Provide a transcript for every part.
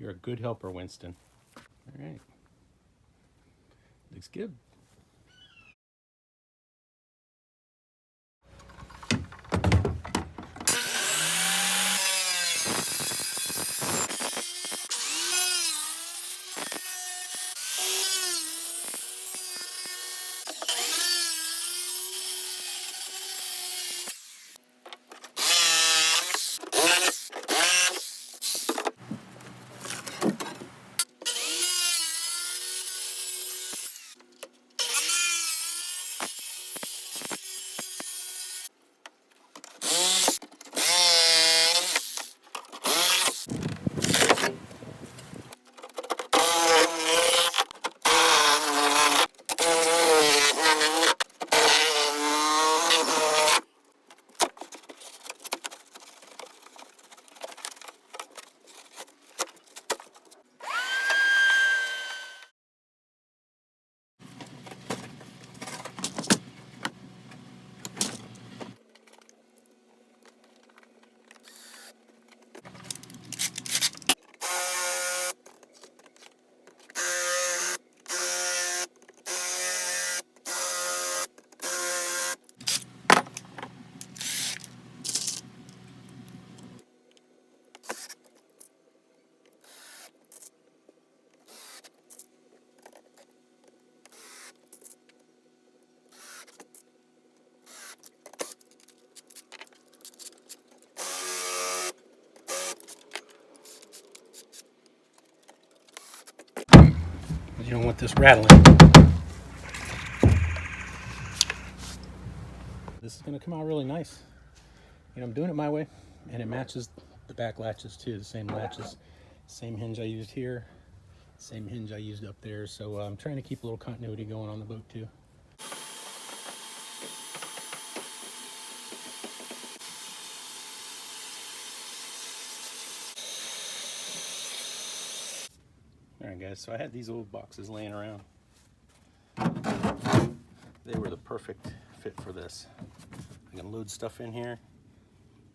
You're a good helper, Winston. All right. Looks good. You don't want this rattling. This is going to come out really nice. I'm doing it my way, and it matches the back latches too. The same latches, same hinge I used here, same hinge I used up there. So I'm trying to keep a little continuity going on the boat too. Alright guys, so I had these old boxes laying around. They were the perfect fit for this. I can load stuff in here,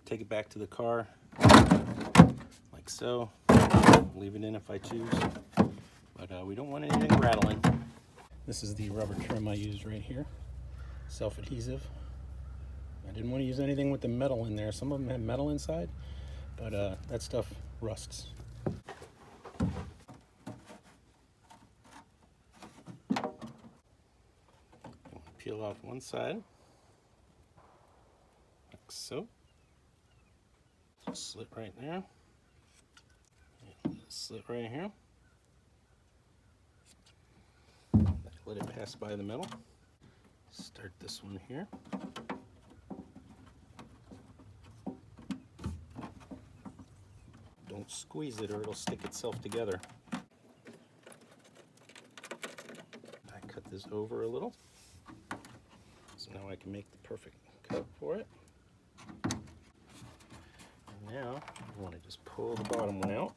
take it back to the car, like so, leave it in if I choose, but we don't want anything rattling. This is the rubber trim I used right here, self-adhesive. I didn't want to use anything with the metal in there. Some of them have metal inside, but that stuff rusts. Peel off one side, like so. Slit right there. Slit right here. Let it pass by the metal. Start this one here. Don't squeeze it or it'll stick itself together. I cut this over a little. So now I can make the perfect cut for it. And now I want to just pull the bottom one out.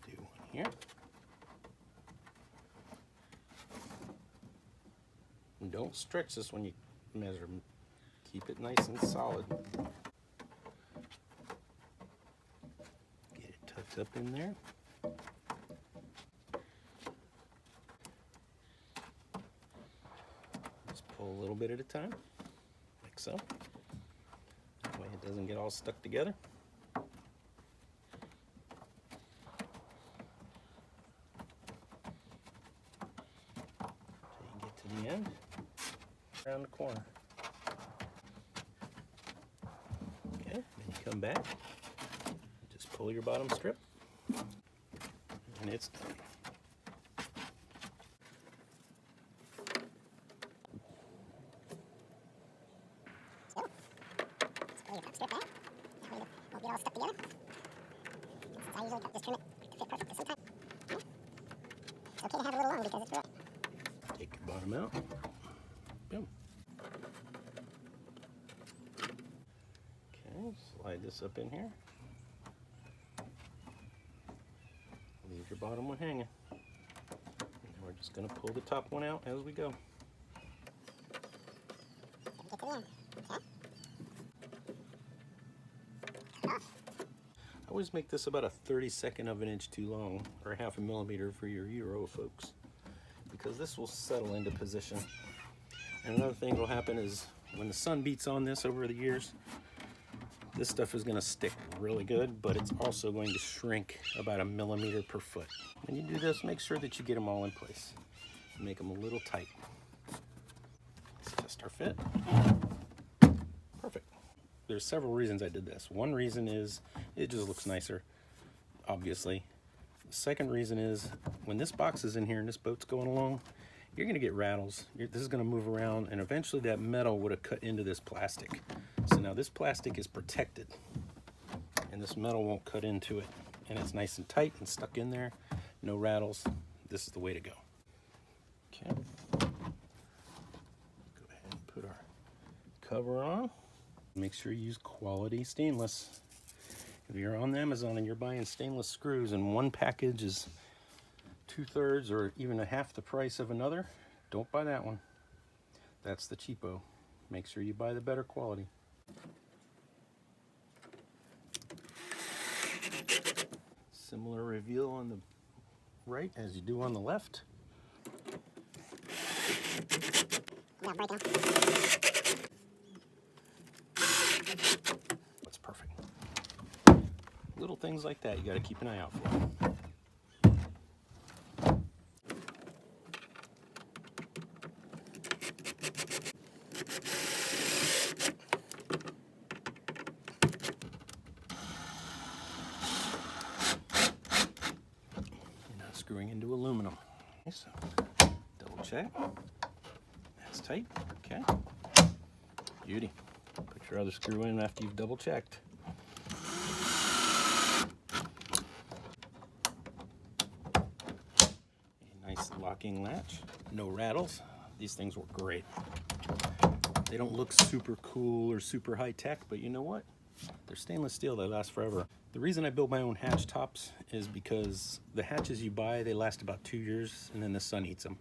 Do one here. And don't stretch this when you measure. Keep it nice and solid. Get it tucked up in there. Pull a little bit at a time, like so. That way it doesn't get all stuck together. Till you get to the end, around the corner. Okay, then you come back, just pull your bottom strip, and it's done. Strip that. That way it won't get all stuck together. I usually just trim it to fit perfect, but sometimes it's okay to have a little long because it's rough. Take your bottom out. Boom. Okay, slide this up in here. Leave your bottom one hanging. And then we're just going to pull the top one out as we go. Get to the end. Okay. I always make this about a 32nd of an inch too long, or a half a millimeter for your Euro folks, because this will settle into position. And another thing that will happen is when the sun beats on this over the years, this stuff is going to stick really good, but it's also going to shrink about a millimeter per foot. When you do this, make sure that you get them all in place. Make them a little tight. Let's test our fit. Perfect. There's several reasons I did this. One reason is it just looks nicer, obviously. The second reason is when this box is in here and this boat's going along, you're gonna get rattles. This is gonna move around, and eventually that metal would have cut into this plastic. So now this plastic is protected and this metal won't cut into it. And it's nice and tight and stuck in there, no rattles. This is the way to go. Okay. Go ahead and put our cover on. Make sure you use quality stainless. If you're on Amazon and you're buying stainless screws and one package is 2/3 or even a half the price of another, don't buy that one. That's the cheapo. Make sure you buy the better quality. Similar reveal on the right as you do on the left. Yeah, break it. That's perfect. Little things like that you got to keep an eye out for. Screwing into aluminum. Okay, so double check. That's tight. Okay. Beauty. Put your other screw in after you've double checked. A nice locking latch. No rattles. These things work great. They don't look super cool or super high tech, but you know what? They're stainless steel. They last forever. The reason I build my own hatch tops is because the hatches you buy, they last about 2 years and then the sun eats them.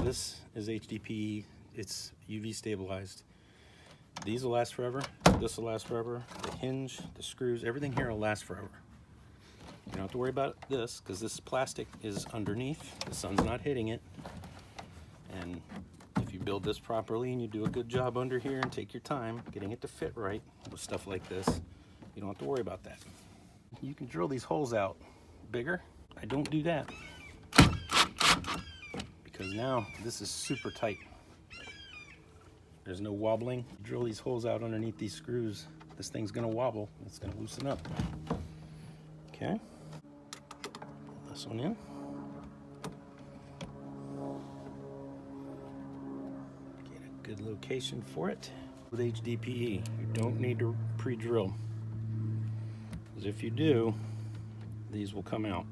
This is HDPE. It's UV stabilized. These will last forever. This will last forever. The hinge, the screws, everything here will last forever. You don't have to worry about this because this plastic is underneath. The sun's not hitting it. And if you build this properly and you do a good job under here and take your time getting it to fit right with stuff like this, you don't have to worry about that. You can drill these holes out bigger. I don't do that because now this is super tight. There's no wobbling. Drill these holes out underneath these screws. This thing's gonna wobble. It's gonna loosen up. Okay. Pull this one in. Get a good location for it. With HDPE, you don't need to pre-drill. Because if you do, these will come out.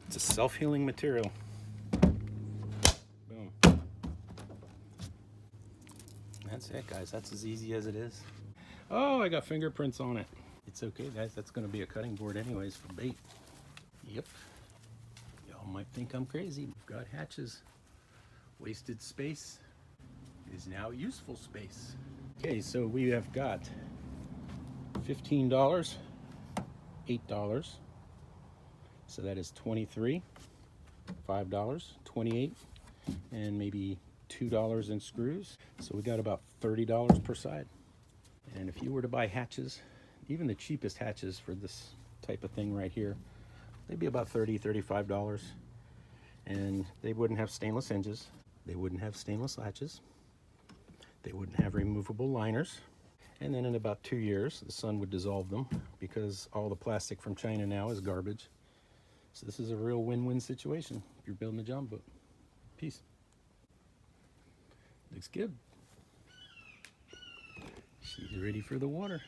It's a self-healing material. Boom. That's it, guys. That's as easy as it is. Oh, I got fingerprints on it. It's okay, guys. That's going to be a cutting board anyways for bait. Yep. Y'all might think I'm crazy. We've got hatches. Wasted space is now useful space. Okay, so we have got $15, $8, so that is 23, $5, 28, and maybe $2 in screws. So we got about $30 per side. And if you were to buy hatches, even the cheapest hatches for this type of thing right here, they'd be about $30, $35. And they wouldn't have stainless hinges. They wouldn't have stainless latches. They wouldn't have removable liners. And then in about 2 years, the sun would dissolve them because all the plastic from China now is garbage. So this is a real win-win situation if you're building a JonBoat. Peace. Looks good. She's ready for the water.